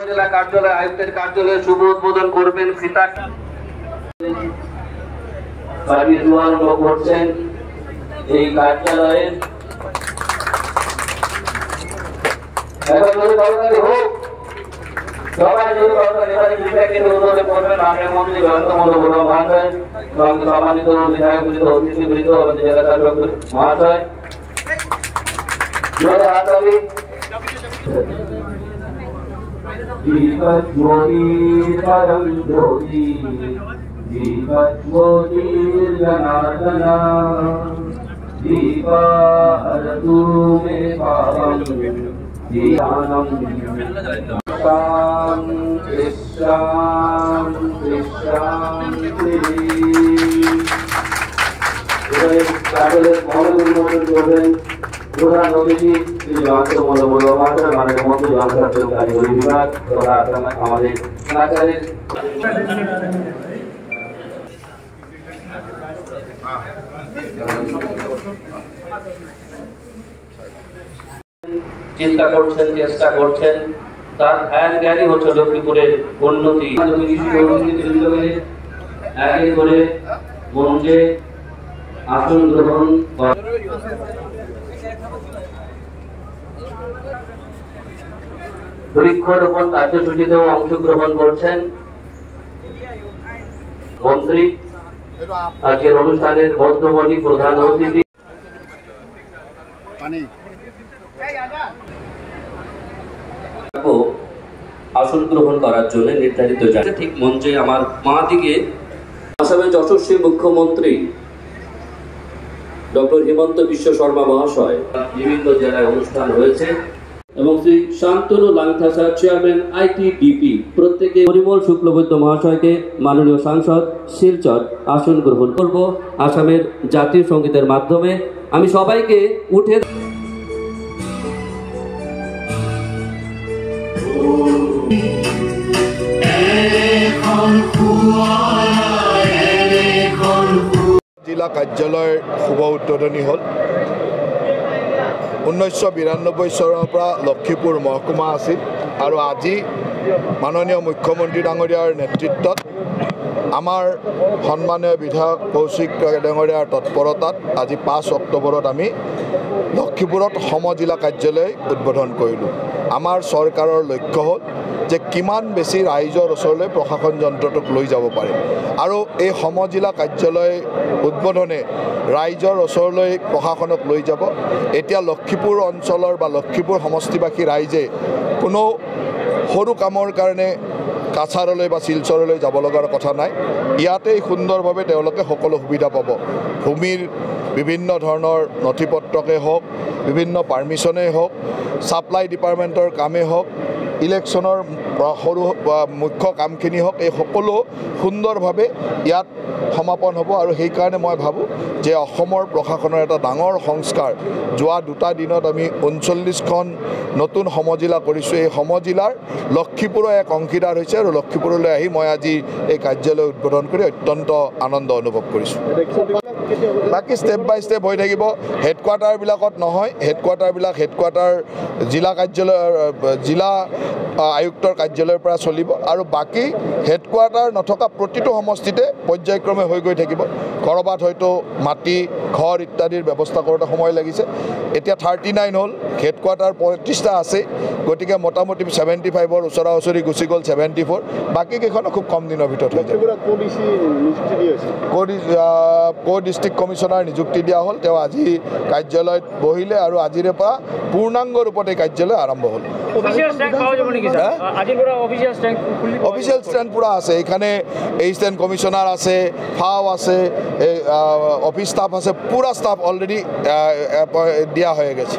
জেলা কার্যালয় আয়ুক্তের কার্যালয়ে শুভ উদ্বোধন করবেন ফিতা করছেন এই কার্যালয়ের সবাই মন্ত্রী সম্মানিত বিধায়ক অতিথিবৃন্দ জেলা শাসক মহাশয় दीपक मोदीरं ज्योति दीपक मोदीर्जनार्दना दीपारतु मे पावं दीयानं शान्ति প্রধান অতিথি মাননীয় মন্ত্রী কারিগরি বিভাগ তথা আমাদের এলাকার চিন্তা করছেন চেষ্টা করছেন তার ধ্যান জ্ঞানী হচ্ছে লক্ষ্মীপুরের উন্নতি একে করে মঞ্চে আসন গ্রহণ বৃক্ষরোপণ কার্যসূচিতেও অংশগ্রহণ করছেন মন্ত্রী আজকের অনুষ্ঠানের মধ্যমণি প্রধান অতিথি আসন গ্রহণ করার জন্য নির্ধারিত জায়গা ঠিক মঞ্চে আমার মা দিকে আসামের যশস্বী মুখ্যমন্ত্রী ডক্টর হিমন্ত বিশ্ব শর্মা মহাশয় বিভিন্ন জেলায় অনুষ্ঠান হয়েছে এবং শ্রী শান্তনু লাংথাসা চেয়ারম্যান আইটিডিপি প্রত্যেকে পরিমল শুক্লবৈদ্য মহাশয়কে মাননীয় সাংসদ শিলচর আসন গ্রহণ করব আসামের জাতীয় সঙ্গীতের মাধ্যমে আমি সবাইকে উঠে জিলা কাৰ্যালয়ৰ শুভ উদ্বোধনী হ'ল 1992 চনৰ পৰা লক্ষীপুৰ মহকুমা আছিল আৰু আজি মাননীয় মুখ্যমন্ত্ৰী ডাঙৰীয়াৰ নেতৃত্বত আমাৰ সন্মানীয় বিধায়ক কৌশিক ডাঙৰীয়াৰ তৎপৰতাত আজি 5 অক্টোবৰত আমি লক্ষীপুৰত সমজিলা কাৰ্যালয় উদ্বোধন কৰিলোঁ। আমাৰ চৰকাৰৰ লক্ষ্য হ'ল যে কিমান বেছি ৰাইজৰ ওচৰলৈ প্ৰশাসন যন্ত্ৰটোক লৈ যাব পাৰে আৰু এই সমজিলা কাৰ্যালয় উদ্বোধনে ৰাইজৰ ওচৰলৈ প্ৰশাসনক লৈ যাব। এতিয়া লক্ষীপুৰ অঞ্চলৰ বা লক্ষীপুৰ সমষ্টিবাসী ৰাইজে কোনো সৰু কামৰ কাৰণে কাছাৰলৈ বা শিলচৰলৈ যাব লগাৰ কথা নাই। ইয়াতেই সুন্দৰভাৱে তেওঁলোকে সকলো সুবিধা পাব। ভূমিৰ বিভিন্ন ধৰণৰ নথিপত্ৰকে হওক, বিভিন্ন পাৰ্মিশ্যনেই হওক, ছাপ্লাই ডিপাৰ্টমেণ্টৰ কামেই হওক, ইলেকশ্যনৰ সৰু মুখ্য কামখিনি হওক, এই সকলো সুন্দৰভাৱে ইয়াত সমাপন হ'ব। আৰু সেইকাৰণে মই ভাবোঁ যে অসমৰ প্ৰশাসনৰ এটা ডাঙৰ সংস্কাৰ যোৱা 2টা দিনত আমি 39খন নতুন সমজিলা কৰিছোঁ। এই সমজিলাৰ লক্ষীপুৰৰ এক অংশীদাৰ হৈছে আৰু লক্ষীপুৰলৈ আহি মই আজি এই কাৰ্যালয় উদ্বোধন কৰি অত্যন্ত আনন্দ অনুভৱ কৰিছোঁ। বাকী ষ্টেপ বাই ষ্টেপ হৈ থাকিব। হেডকোৱাৰ্টাৰবিলাকত নহয়, হেডকোৱাৰ্টাৰ জিলা কাৰ্যালয় জিলা আয়ুক্তৰ কাৰ্যালয়ৰ পৰা চলিব আৰু বাকী হেডকোৱাৰ্টাৰ নথকা প্ৰতিটো সমষ্টিতে পৰ্যায়ক্ৰমে হৈ গৈ থাকিব। ক'ৰবাত হয়তো মাটি ঘৰ ইত্যাদিৰ ব্যৱস্থা কৰোঁতে সময় লাগিছে। এতিয়া 39 হ'ল, হেডকোৱাৰ্টাৰ 35টা আছে, গতিকে মোটামুটি 75ৰ ওচৰা ওচৰি গুচি গ'ল 74। বাকী কেইখনো খুব কম দিনৰ ভিতৰত হৈ যাব। ডিষ্ট্ৰিক্ট কমিশ্যনাৰ নিযুক্তি দিয়া হ'ল, তেওঁ আজি কাৰ্যালয়ত বহিলে আৰু আজিৰে পৰা পূৰ্ণাংগ ৰূপত এই কাৰ্যালয় আৰম্ভ হ'ল। অফিচিয়েল ষ্টেণ্ড পুৰা আছে, এইখানে এছিষ্টেণ্ট কমিশ্যনাৰ আছে, ফাও আছে, অফিচ ষ্টাফ আছে, পুৰা ষ্টাফ অলৰেডি দিয়া হৈ গেছে।